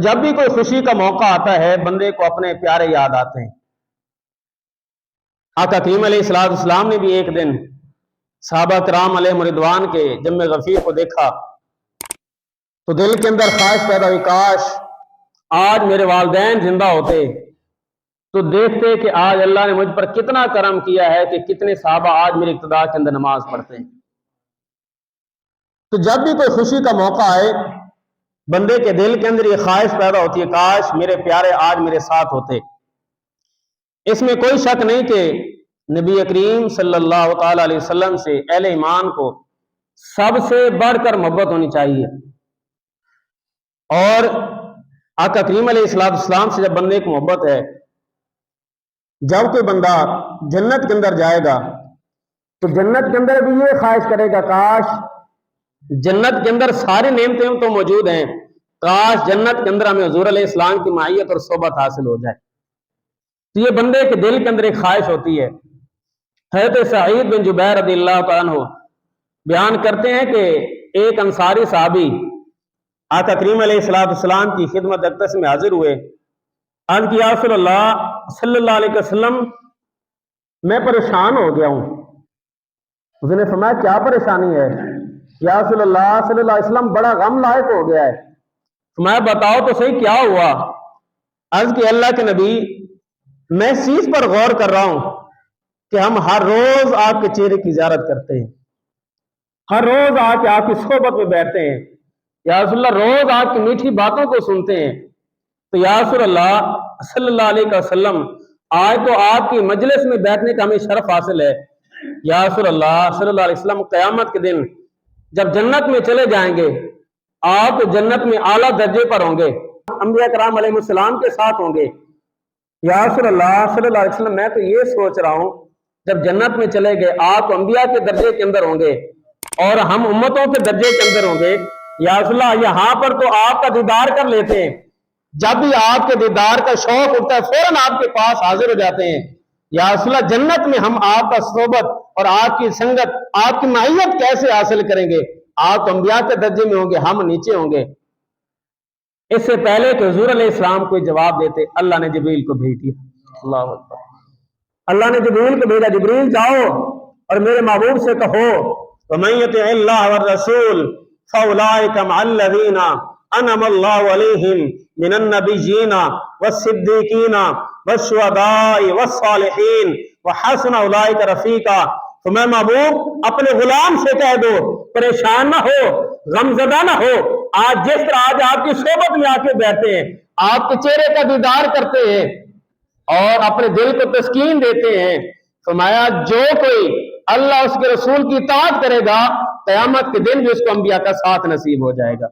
جب بھی کوئی خوشی کا موقع آتا ہے بندے کو اپنے پیارے یاد آتے ہیں۔ آقا کریم علیہ السلام نے بھی ایک دن صحابہ کرام علیہ رضوان کے جم غفیر کو دیکھا تو دل کے اندر خواہش پیدا ہوئی، کاش آج میرے والدین زندہ ہوتے تو دیکھتے کہ آج اللہ نے مجھ پر کتنا کرم کیا ہے کہ کتنے صحابہ آج میری اقتداء کے اندر نماز پڑھتے ہیں۔ تو جب بھی کوئی خوشی کا موقع آئے بندے کے دل کے اندر یہ خواہش پیدا ہوتی ہے، کاش میرے پیارے آج میرے ساتھ ہوتے۔ اس میں کوئی شک نہیں کہ نبی کریم صلی اللہ تعالی علیہ وسلم سے اہل ایمان کو سب سے بڑھ کر محبت ہونی چاہیے، اور آقا کریم علیہ السلام سے جب بندے کو محبت ہے، جب کوئی بندہ جنت کے اندر جائے گا تو جنت کے اندر بھی یہ خواہش کرے گا، کاش جنت کے اندر ساری نعمتیں تو موجود ہیں، کاش جنت کے اندر ہمیں حضور علیہ السلام کی معیت اور صحبت حاصل ہو جائے۔ تو یہ بندے کے دل کے اندر ایک خواہش ہوتی ہے۔ حضرت سعید بن جبیر رضی اللہ تعالیٰ عنہ بیان کرتے ہیں کہ ایک انصاری صحابی آقا کریم علیہ السلام کی خدمت اقدس میں حاضر ہوئے، عرض کیا رسول اللہ صلی اللہ علیہ وسلم میں پریشان ہو گیا ہوں۔ اس نے فرمایا کیا پریشانی ہے؟ یا رسول اللہ صلی اللہ علیہ وسلم بڑا غم لاحق ہو گیا ہے۔ فرمایا بتاؤ تو صحیح کیا ہوا؟ عرض کہ اللہ کے نبی میں اس چیز پر غور کر رہا ہوں کہ ہم ہر روز آپ کے چہرے کی زیارت کرتے ہیں، ہر روز آ کے آپ کی صحبت میں بیٹھتے ہیں، یا رسول اللہ روز آپ کی میٹھی باتوں کو سنتے ہیں، تو یا رسول اللہ صلی اللہ علیہ وسلم آج تو آپ کی مجلس میں بیٹھنے کا ہمیں شرف حاصل ہے۔ یا رسول اللہ صلی اللہ علیہ وسلم قیامت کے دن جب جنت میں چلے جائیں گے آپ جنت میں اعلیٰ درجے پر ہوں گے، انبیاء کرام علیہ السلام کے ساتھ ہوں گے۔ یا رسول اللہ صلی اللہ علیہ وسلم میں تو یہ سوچ رہا ہوں جب جنت میں چلے گئے آپ انبیاء کے درجے کے اندر ہوں گے اور ہم امتوں کے درجے کے اندر ہوں گے، یا رسول اللہ یہاں پر تو آپ کا دیدار کر لیتے ہیں، جب بھی آپ کے دیدار کا شوق اٹھتا ہے فوراً آپ کے پاس حاضر ہو جاتے ہیں۔ یا رسول اللہ جنت میں ہم آپ کا صحبت اور آپ کی سنگت آپ کی معیت کیسے حاصل کریں گے؟ آپ انبیاء کے درجے میں ہوں گے، ہم نیچے ہوں گے۔ اس سے پہلے کہ حضور علیہ السلام کوئی جواب دیتے اللہ نے جبریل کو بھیج دیا۔ اللہ اکبر، اللہ نے جبریل کو بھیجا، جبریل جاؤ اور میرے محبوب سے کہو وَمَن يُطِعِ اللَّهَ وَالرَّسُولَ فَأُولَٰئِكَ مَعَ الَّذِينَ أَنْعَمَ اللَّهُ عَلَيْهِم مِّنَ النَّبِيِّينَ وَالصِّدِّيقِينَ وَالشُّهَدَاءِ وَالصَّالِحِينَ وَحَسُنَ أُولَٰئِكَ رَفِیقًا۔ تو میں محبوب اپنے غلام سے کہہ دو پریشان نہ ہو، غم زدہ نہ ہو، آج جس طرح آج آپ کی صحبت میں آ کے بیٹھتے ہیں، آپ کے چہرے کا دیدار کرتے ہیں اور اپنے دل کو تسکین دیتے ہیں، فرمایا جو کوئی اللہ اس کے رسول کی اطاعت کرے گا قیامت کے دن بھی اس کو انبیاء کا ساتھ نصیب ہو جائے گا،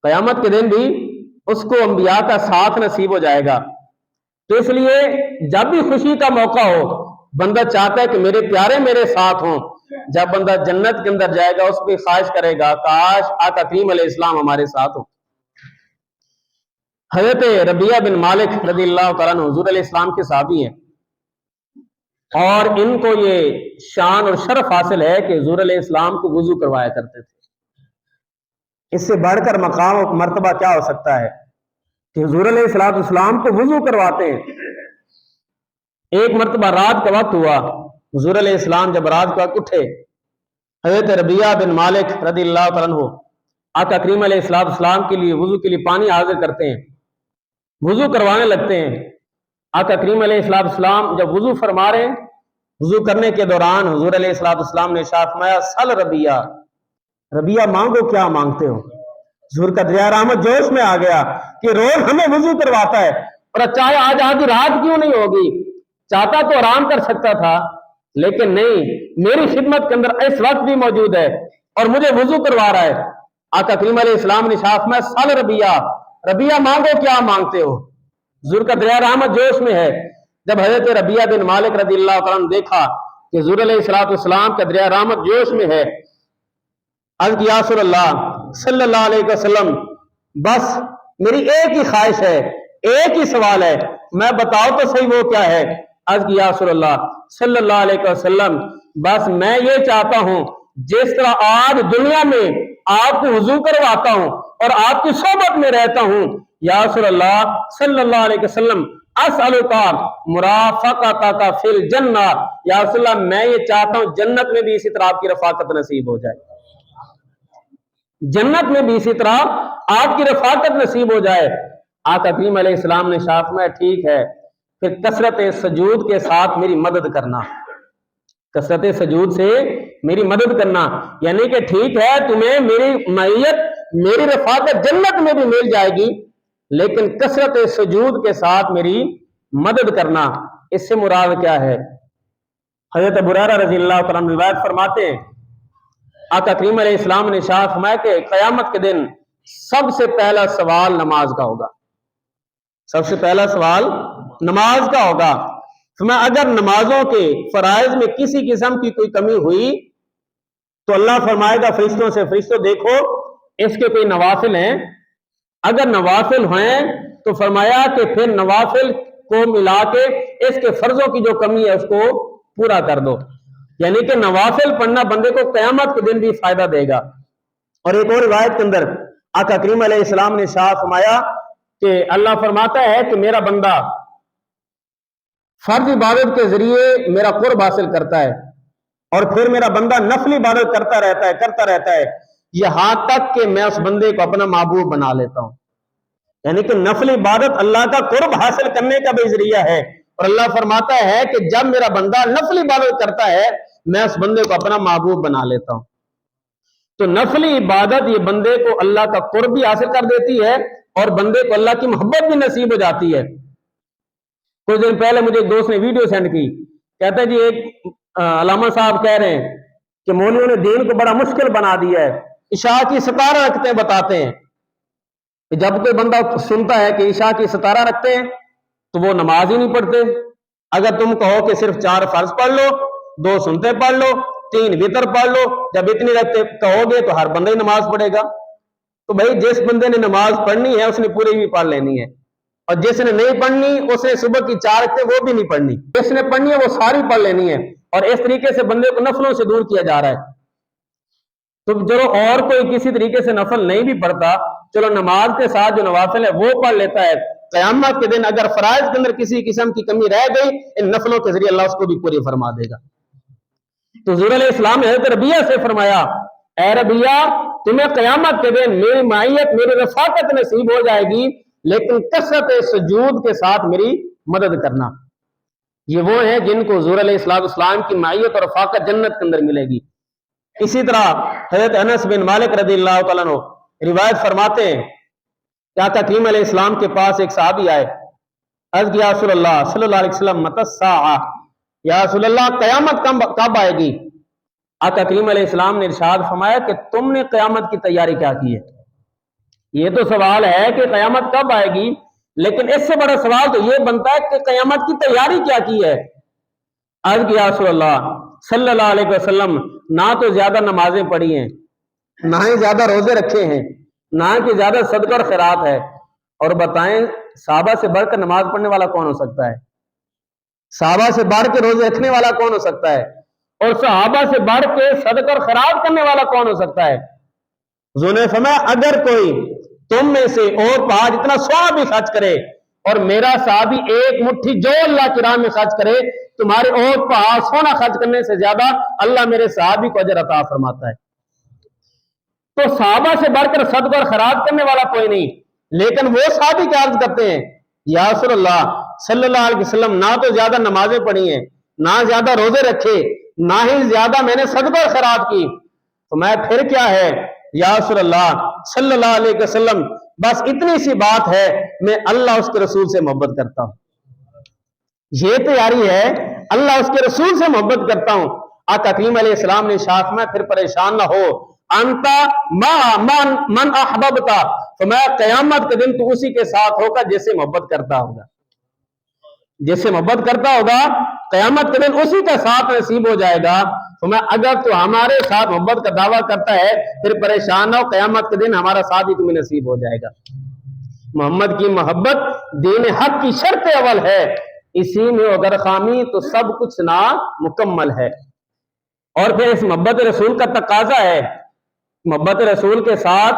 قیامت کے دن بھی اس کو انبیاء کا ساتھ نصیب ہو جائے گا۔ تو اس لیے جب بھی خوشی کا موقع ہو بندہ چاہتا ہے کہ میرے پیارے میرے ساتھ ہوں، جب بندہ جنت کے اندر جائے گا اس پہ خواہش کرے گا کاش آقا کریم علیہ السلام ہمارے ساتھ ہوں۔ حضرت ربیہ بن مالک رضی اللہ تعالیٰ عنہ حضور علیہ السلام کے صحابی ہیں، اور ان کو یہ شان اور شرف حاصل ہے کہ حضور علیہ السلام کو وضو کروایا کرتے تھے۔ اس سے بڑھ کر مقام و مرتبہ کیا ہو سکتا ہے کہ حضور علیہ السلام کو وضو کرواتے ہیں۔ ایک مرتبہ رات کا وقت ہوا، حضور علیہ السلام جب رات کا وقت اٹھے، حضرت ربیہ بن مالک رضی اللہ تعالیٰ عنہ آقا کریم علیہ السلام کے لیے وضو کے لیے پانی حاضر کرتے ہیں، وضو کروانے لگتے ہیں۔ آقا کریم علیہ السلام جب وضو فرما رہے ہیں، وضو کرنے کے دوران حضور علیہ السلام نے ارشاد فرمایا سل ربیہ، ربیہ مانگو کیا مانگتے ہو۔ حضور کا دریا رحمت جوش میں آ گیا کہ روز ہمیں وضو کرواتا ہے اور چاہے آج آدھی رات کیوں نہیں ہوگی، چاہتا تو آرام کر سکتا تھا لیکن نہیں، میری خدمت کے اندر اس وقت بھی موجود ہے اور مجھے وضو کروا رہا ہے۔ آقا کریم علیہ السلام نے ارشاد فرمایا سل ربیہ، ربیہ مانگو کیا مانگتے ہو۔ حضور کا دریا رحمت جوش میں ہے۔ جب حضرت ربیہ بن مالک رضی اللہ تعالیٰ نے دیکھا کہ حضور علیہ السلام کا دریا رحمت جوش میں ہے، عرض کیا رسول اللہ صلی اللہ علیہ وسلم بس میری ایک ہی خواہش ہے، ایک ہی سوال ہے، میں بتاؤ تو صحیح وہ کیا ہے۔ عرض کیا رسول اللہ صلی اللہ علیہ وسلم بس میں یہ چاہتا ہوں جس طرح آج دنیا میں آپ کو وضو کرواتا ہوں اور آپ کی صحبت میں رہتا ہوں، یا رسول اللہ صلی اللہ علیہ وسلم اسألوکا مرافقتک فی الجنہ، یا رسول اللہ میں یہ چاہتا ہوں جنت میں بھی اسی طرح آپ کی رفاقت نصیب ہو جائے، جنت میں بھی اسی طرح آپ کی رفاقت نصیب ہو جائے۔ آقا کریم علیہ السلام نے شاف میں ٹھیک ہے، پھر کثرت سجود کے ساتھ میری مدد کرنا، کثرت سجود سے میری مدد کرنا، یعنی کہ ٹھیک ہے تمہیں میری معیت میری رفاقت جنت میں بھی مل جائے گی، لیکن کثرت سجود کے ساتھ میری مدد کرنا۔ اس سے مراد کیا ہے؟ حضرت ابو ہریرہ رضی اللہ تعالیٰ عنہ روایت فرماتے ہیں آقا کریم علیہ السلام نے ارشاد فرمایا کہ قیامت کے دن سب سے پہلا سوال نماز کا ہوگا، سب سے پہلا سوال نماز کا ہوگا۔ فرمایا اگر نمازوں کے فرائض میں کسی قسم کی کوئی کمی ہوئی تو اللہ فرمائے گا فرشتوں سے، فرشتوں دیکھو اس کے کوئی نوافل ہیں، اگر نوافل ہیں تو فرمایا کہ پھر نوافل کو ملا کے اس کے فرضوں کی جو کمی ہے اس کو پورا کر دو، یعنی کہ نوافل پڑھنا بندے کو قیامت کے دن بھی فائدہ دے گا۔ اور ایک اور روایت کے اندر آقا کریم علیہ السلام نے ارشاد فرمایا کہ اللہ فرماتا ہے کہ میرا بندہ فرض عبادت کے ذریعے میرا قرب حاصل کرتا ہے، اور پھر میرا بندہ نفل عبادت کرتا رہتا ہے یہاں تک کہ میں اس بندے کو اپنا محبوب بنا لیتا ہوں، یعنی کہ نفل عبادت اللہ کا قرب حاصل کرنے کا بھی ذریعہ ہے۔ اور اللہ فرماتا ہے کہ جب میرا بندہ نفل عبادت کرتا ہے میں اس بندے کو اپنا محبوب بنا لیتا ہوں۔ تو نفل عبادت یہ بندے کو اللہ کا قرب بھی حاصل کر دیتی ہے اور بندے کو اللہ کی محبت بھی نصیب ہو جاتی ہے۔ کچھ دن پہلے مجھے ایک دوست نے ویڈیو سینڈ کی، کہتا ہے جی ایک علامہ صاحب کہہ رہے ہیں کہ مولویوں نے دین کو بڑا مشکل بنا دیا ہے، عشاء کی 17 رکعتیں بتاتے ہیں، جب کوئی بندہ سنتا ہے کہ عشاء کی 17 رکھتے ہیں تو وہ نماز ہی نہیں پڑھتے۔ اگر تم کہو کہ صرف 4 فرض پڑھ لو، 2 سنتے پڑھ لو، 3 وتر پڑھ لو، جب اتنی رکھتے کہو گے تو ہر بندہ ہی نماز پڑھے گا۔ تو بھائی جس بندے نے نماز پڑھنی ہے اس نے پوری بھی پڑھ لینی ہے، اور جس نے نہیں پڑھنی اس نے صبح کی 4 رکعتیں وہ بھی نہیں پڑھنی، جس نے پڑھنی ہے وہ ساری پڑھ لینی ہے، اور اس طریقے سے بندے کو نفلوں سے دور کیا جا رہا ہے۔ تو چلو اور کوئی کسی طریقے سے نفل نہیں بھی پڑھتا، چلو نماز کے ساتھ جو نوافل ہے وہ پڑھ لیتا ہے، قیامت کے دن اگر فرائض کے اندر کسی قسم کی کمی رہ گئی ان نفلوں کے ذریعے اللہ اس کو بھی پوری فرما دے گا۔ تو حضور علیہ السلام نے حضرت ربیہ سے فرمایا اے ربیہ تمہیں قیامت کے دن میری معیت میری رفاقت نصیب ہو جائے گی، لیکن کثرت سجود کے ساتھ میری مدد کرنا۔ یہ وہ ہیں جن کو حضور علیہ السلام کی معیت اور رفاقت جنت کے اندر ملے گی۔ اسی طرح حضرت انس بن مالک رضی اللہ تعالیٰ عنہ روایت فرماتے ہیں کہ آقا کریم علیہ السلام کے پاس ایک صحابی آئے، عرض کیا رسول اللہ صلی اللہ علیہ وسلم متی الساعۃ، یا رسول اللہ قیامت کب آئے گی؟ آقا کریم علیہ السلام نے ارشاد فرمایا کہ تم نے قیامت کی تیاری کیا کی ہے؟ یہ تو سوال ہے کہ قیامت کب آئے گی، لیکن اس سے بڑا سوال تو یہ بنتا ہے کہ قیامت کی تیاری کیا کی ہے؟ عرض کیا رسول اللہ صلی اللہ علیہ وسلم نہ تو زیادہ نمازیں پڑھی ہیں، نہ ہی زیادہ روزے رکھے ہیں، نہ کہ زیادہ صدقہ اور خیرات ہے۔ اور بتائیں صحابہ سے بڑھ کر نماز پڑھنے والا کون ہو سکتا ہے؟ صحابہ سے بڑھ کے روزے رکھنے والا کون ہو سکتا ہے؟ اور صحابہ سے بڑھ کے صدقہ اور خیرات کرنے والا کون ہو سکتا ہے؟ حضور نے فرمایا اگر کوئی تم میں سے اور پہاڑ جتنا سونا بھی خرچ کرے اور میرا صحابی ایک مٹھی جو اللہ کی راہ میں خرچ کرے، تمہارے اور پہاڑ سونا خرچ کرنے سے زیادہ اللہ میرے صحابی کو اجر عطا فرماتا ہے۔ تو صحابہ سے بڑھ کر صدقہ اور خیرات کرنے والا کوئی نہیں، لیکن وہ صحابی کیا عرض کرتے ہیں یا رسول اللہ صلی اللہ علیہ وسلم نہ تو زیادہ نمازیں پڑھی ہیں، نہ زیادہ روزے رکھے، نہ ہی زیادہ میں نے صدقہ اور خیرات کی، تو میں پھر کیا ہے یا رسول اللہ صلی اللہ علیہ وسلم بس اتنی سی بات ہے میں اللہ اس کے رسول سے محبت کرتا ہوں۔ یہ تیاری ہے اللہ اس کے رسول سے محبت کرتا ہوں۔ آقا کریم علیہ السلام نے شاخ میں پھر پریشان نہ ہو، انتا من احببتا، تو میں قیامت کے دن تو اسی کے ساتھ ہوگا جس سے محبت کرتا ہوگا، جس سے محبت کرتا ہوگا قیامت کے دن اسی کا ساتھ نصیب ہو جائے گا۔ تو میں اگر تو ہمارے ساتھ محبت کا دعویٰ کرتا ہے پھر پریشان نہ ہو، قیامت کے دن ہمارا ساتھ ہی تمہیں نصیب ہو جائے گا۔ محمد کی محبت دین حق کی شرط اول ہے، اسی میں اگر خامی تو سب کچھ نا مکمل ہے۔ اور پھر اس محبت رسول کا تقاضا ہے، محبت رسول کے ساتھ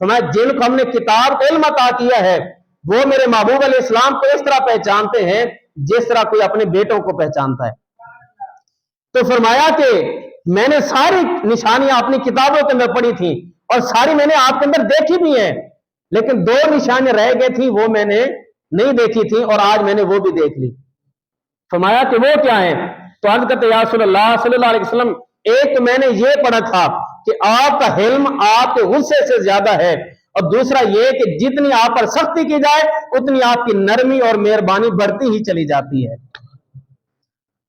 فرمایا جن کو ہم نے کتاب علم عطا کیا ہے وہ میرے محبوب علیہ السلام کو اس طرح پہچانتے ہیں جس طرح کوئی اپنے بیٹوں کو پہچانتا ہے۔ تو فرمایا کہ میں نے ساری نشانیاں اپنی کتابوں کے اندر پڑھی تھیں اور ساری میں نے آپ کے اندر دیکھی بھی ہیں، لیکن دو نشانیاں رہ گئی تھی وہ میں نے نہیں دیکھی تھی اور آج میں نے وہ بھی دیکھ لی۔ فرمایا کہ وہ کیا ہیں؟ تو عرض کرتے یا رسول اللہ صلی اللہ علیہ وسلم ایک تو میں نے یہ پڑھا تھا کہ آپ کا حلم آپ کے غصے سے زیادہ ہے، اور دوسرا یہ کہ جتنی آپ پر سختی کی جائے اتنی آپ کی نرمی اور مہربانی بڑھتی ہی چلی جاتی ہے۔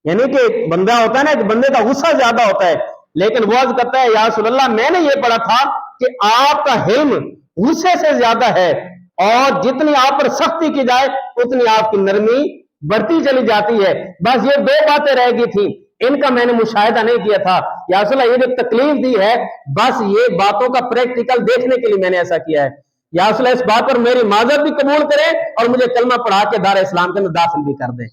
یعنی کہ بندہ ہوتا ہے نا کہ بندے کا غصہ زیادہ ہوتا ہے، لیکن وہ عرض کرتا ہے یا رسول اللہ میں نے یہ پڑھا تھا کہ آپ کا حلم غصے سے زیادہ ہے اور جتنی آپ پر سختی کی جائے اتنی آپ کی نرمی بڑھتی چلی جاتی ہے۔ بس یہ دو باتیں رہ گئی تھی، ان کا میں نے مشاہدہ نہیں کیا تھا یا رسول اللہ، یہ جو تکلیف دی ہے بس یہ باتوں کا پریکٹیکل دیکھنے کے لیے میں نے ایسا کیا ہے۔ یا رسول اللہ اس بات پر میری معذرت بھی قبول کرے اور مجھے کلمہ پڑھا کے دار اسلام کے اندر داخل بھی کر دے۔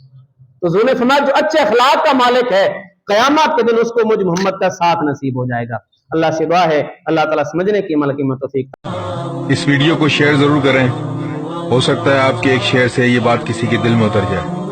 تو حضور نے فرمایا جو اچھے اخلاق کا مالک ہے قیامت کے دن اس کو مجھ محمد کا ساتھ نصیب ہو جائے گا۔ اللہ سے دعا ہے اللہ تعالیٰ سمجھنے کی عمل کی توفیق۔ اس ویڈیو کو شیئر ضرور کریں، ہو سکتا ہے آپ کے ایک شیئر سے یہ بات کسی کے دل میں اتر جائے۔